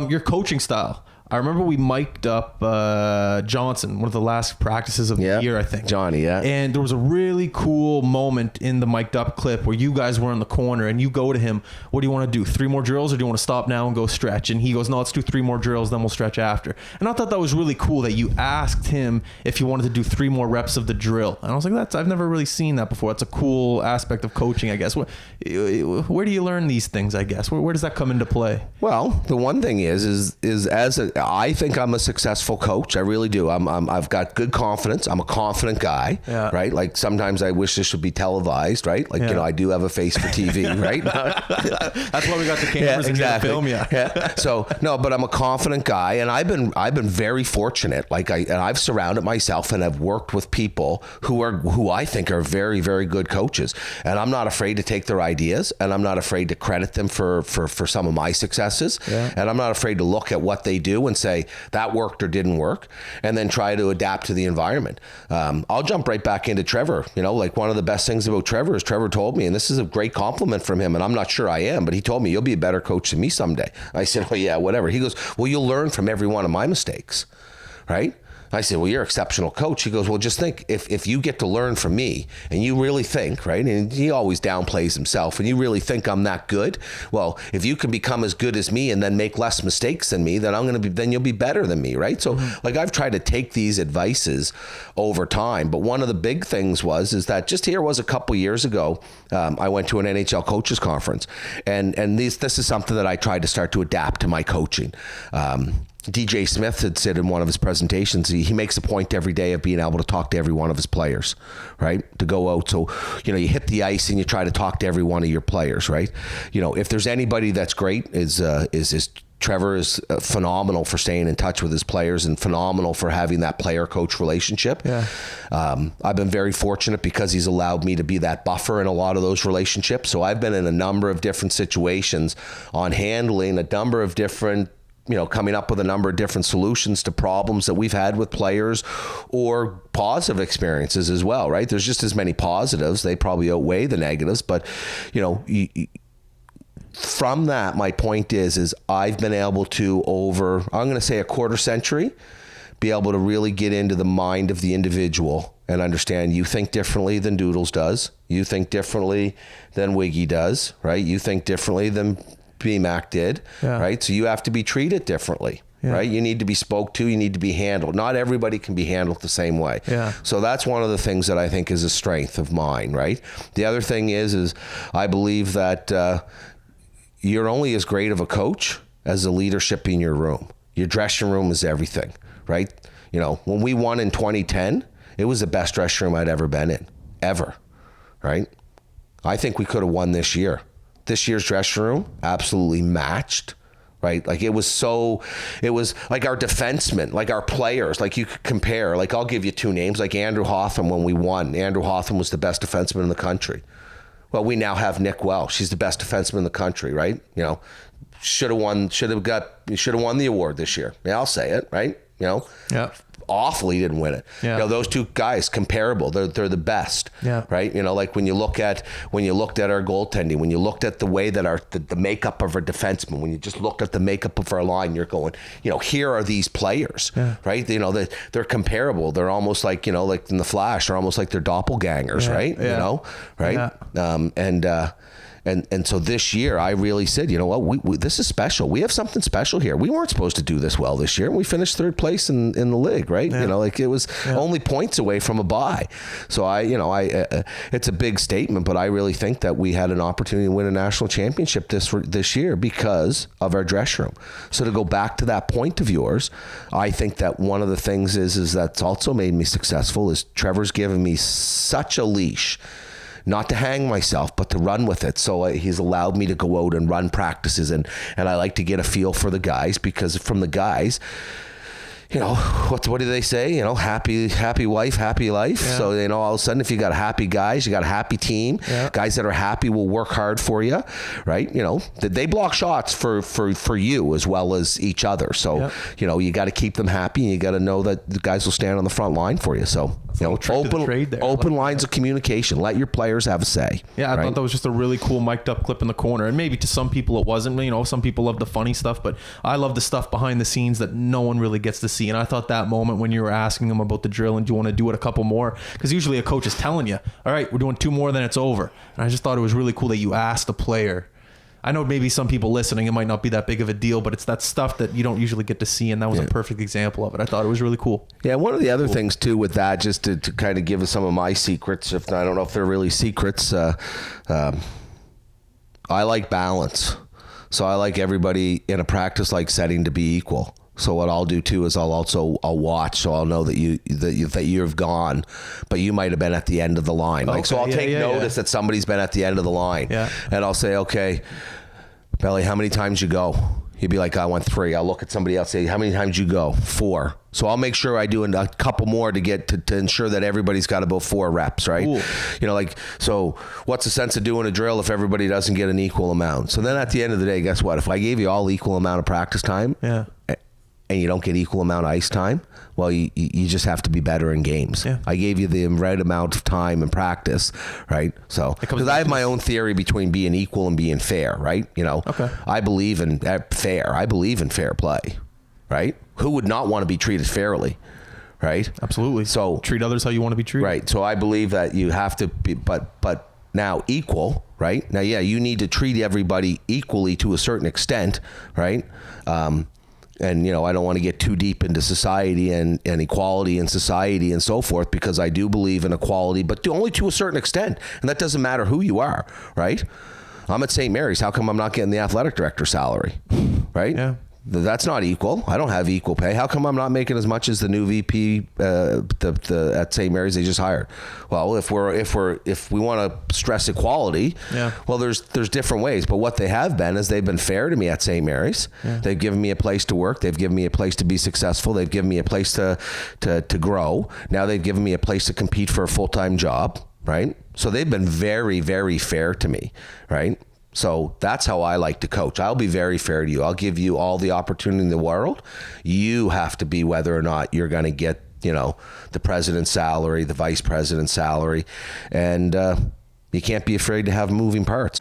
Your coaching style. I remember we mic'd up Johnson, one of the last practices of the year, I think. Johnny, yeah. And there was a really cool moment in the mic'd up clip where you guys were in the corner and you go to him, what do you want to do? 3 more drills, or do you want to stop now and go stretch? And he goes, no, let's do 3 more drills, then we'll stretch after. And I thought that was really cool that you asked him if he wanted to do 3 more reps of the drill. And I was like, I've never really seen that before. That's a cool aspect of coaching, I guess. Where do you learn these things, I guess? Where does that come into play? Well, the one thing is I think I'm a successful coach. I really do. I've got good confidence. I'm a confident guy, right? Like sometimes I wish this should be televised, right? Like, I do have a face for TV, right? That's why we got the cameras and the film, So no, but I'm a confident guy, and I've been very fortunate. And I've surrounded myself and have worked with people who I think are very, very good coaches. And I'm not afraid to take their ideas, and I'm not afraid to credit them for some of my successes. And I'm not afraid to look at what they do and say that worked or didn't work, and then try to adapt to the environment. I'll jump right back into Trevor. Like one of the best things about Trevor is Trevor told me, and this is a great compliment from him, and I'm not sure I am, but he told me, you'll be a better coach than me someday. I said, oh yeah, whatever. He goes, well, you'll learn from every one of my mistakes, right? I said, well, you're an exceptional coach. He goes, well, just think, if you get to learn from me and you really think, right? And he always downplays himself, and you really think I'm that good. Well, if you can become as good as me and then make less mistakes than me, then you'll be better than me, right? So like I've tried to take these advices over time, but one of the big things is that just here was a couple years ago, I went to an NHL coaches conference, and this is something that I tried to start to adapt to my coaching. DJ Smith had said in one of his presentations, he makes a point every day of being able to talk to every one of his players, right? To go out. So, you hit the ice and you try to talk to every one of your players, right? If there's anybody that's great is Trevor is phenomenal for staying in touch with his players and phenomenal for having that player-coach relationship. I've been very fortunate because he's allowed me to be that buffer in a lot of those relationships. So I've been in a number of different situations on handling a number of different coming up with a number of different solutions to problems that we've had with players, or positive experiences as well, right? There's just as many positives. They probably outweigh the negatives, but from that, my point is I've been able to, over, I'm going to say a quarter century, be able to really get into the mind of the individual and understand you think differently than Doodles does. You think differently than Wiggy does, right? You think differently than BMAC did, right? So you have to be treated differently, right? You need to be spoke to, you need to be handled. Not everybody can be handled the same way. So that's one of the things that I think is a strength of mine, right? The other thing is I believe that you're only as great of a coach as the leadership in your room. Your dressing room is everything, right? When we won in 2010, it was the best dressing room I'd ever been in, ever, right? I think we could have won this year. This year's dressing room absolutely matched, right? Like it was like our defensemen, like our players, like you could compare, like I'll give you 2 names, like Andrew Hotham when we won. Andrew Hotham was the best defenseman in the country. Well, we now have Nick Welsh. She's the best defenseman in the country, right? Should have won the award this year. Yeah, I'll say it, right? Awfully didn't win it. Those 2 guys comparable. They're the best. Right. Like when you looked at our goaltending, when you looked at the way that the makeup of our defensemen, when you just looked at the makeup of our line, you're going, here are these players, right? They're comparable. They're almost like, like in the Flash, they're almost like they're doppelgangers, right? Right. And so this year I really said, what, this is special. We have something special here. We weren't supposed to do this well this year. We finished 3rd place in the league, right? Like it was only points away from a bye. So it's a big statement, but I really think that we had an opportunity to win a national championship this year because of our dress room. So to go back to that point of yours, I think that one of the things is that's also made me successful is Trevor's given me such a leash, not to hang myself, but to run with it. So he's allowed me to go out and run practices, and I like to get a feel for the guys, because from the guys, you know, what do they say? You know, happy wife, happy life. Yeah. So, you know, all of a sudden, if you got happy guys, you got a happy team. Yeah. Guys that are happy will work hard for you, right? You know, they block shots for you as well as each other. So, yeah. you know, you got to keep them happy, and you got to know that the guys will stand on the front line for you. So, you know, open lines of communication. Let your players have a say. Yeah, I thought that was just a really cool mic'd up clip in the corner. And maybe to some people it wasn't. You know, some people love the funny stuff, but I love the stuff behind the scenes that no one really gets to see. And I thought that moment when you were asking them about the drill and do you want to do it a couple more, because usually a coach is telling you, all right, we're doing 2 more, then it's over. And I just thought it was really cool that you asked the player. I know maybe some people listening, it might not be that big of a deal, but it's that stuff that you don't usually get to see, and that was a perfect example of it. I thought it was really cool. Yeah, one of the other things too with that, just to kind of give us some of my secrets, if I don't know if they're really secrets, I like balance. So I like everybody in a practice like setting to be equal. So what I'll do too is I'll watch, so I'll know that you've gone, but you might have been at the end of the line. Like, so I'll take notice that somebody's been at the end of the line, and I'll say, okay, Belly, how many times you go? He'd be like, I went 3. I'll look at somebody else, say, how many times you go? 4. So I'll make sure I do a couple more to get to ensure that everybody's got about 4 reps, right? Cool. You know, like, so what's the sense of doing a drill if everybody doesn't get an equal amount? So then at the end of the day, guess what? If I gave you all equal amount of practice time, and you don't get equal amount of ice time, well, you just have to be better in games. Yeah. I gave you the right amount of time in practice, right? So, because I have my own theory between being equal and being fair, right? You know, I believe in fair. I believe in fair play, right? Who would not want to be treated fairly, right? Absolutely. So treat others how you want to be treated. Right. So I believe that you have to be, but now equal, right? Now, yeah, you need to treat everybody equally to a certain extent, right? And, you know, I don't want to get too deep into society and equality in society and so forth, because I do believe in equality, but only to a certain extent. And that doesn't matter who you are, right? I'm at St. Mary's. How come I'm not getting the athletic director salary, right? Yeah. That's not equal. I don't have equal pay. How come I'm not making as much as the new VP at St. Mary's they just hired? Well, if we want to stress equality, well, there's different ways. But what they have been is they've been fair to me at St. Mary's. Yeah. They've given me a place to work. They've given me a place to be successful. They've given me a place to grow. Now they've given me a place to compete for a full-time job, right? So they've been very, very fair to me, right? So that's how I like to coach. I'll be very fair to you. I'll give you all the opportunity in the world. You have to be whether or not you're going to get, you know, the president's salary, the vice president's salary, and you can't be afraid to have moving parts.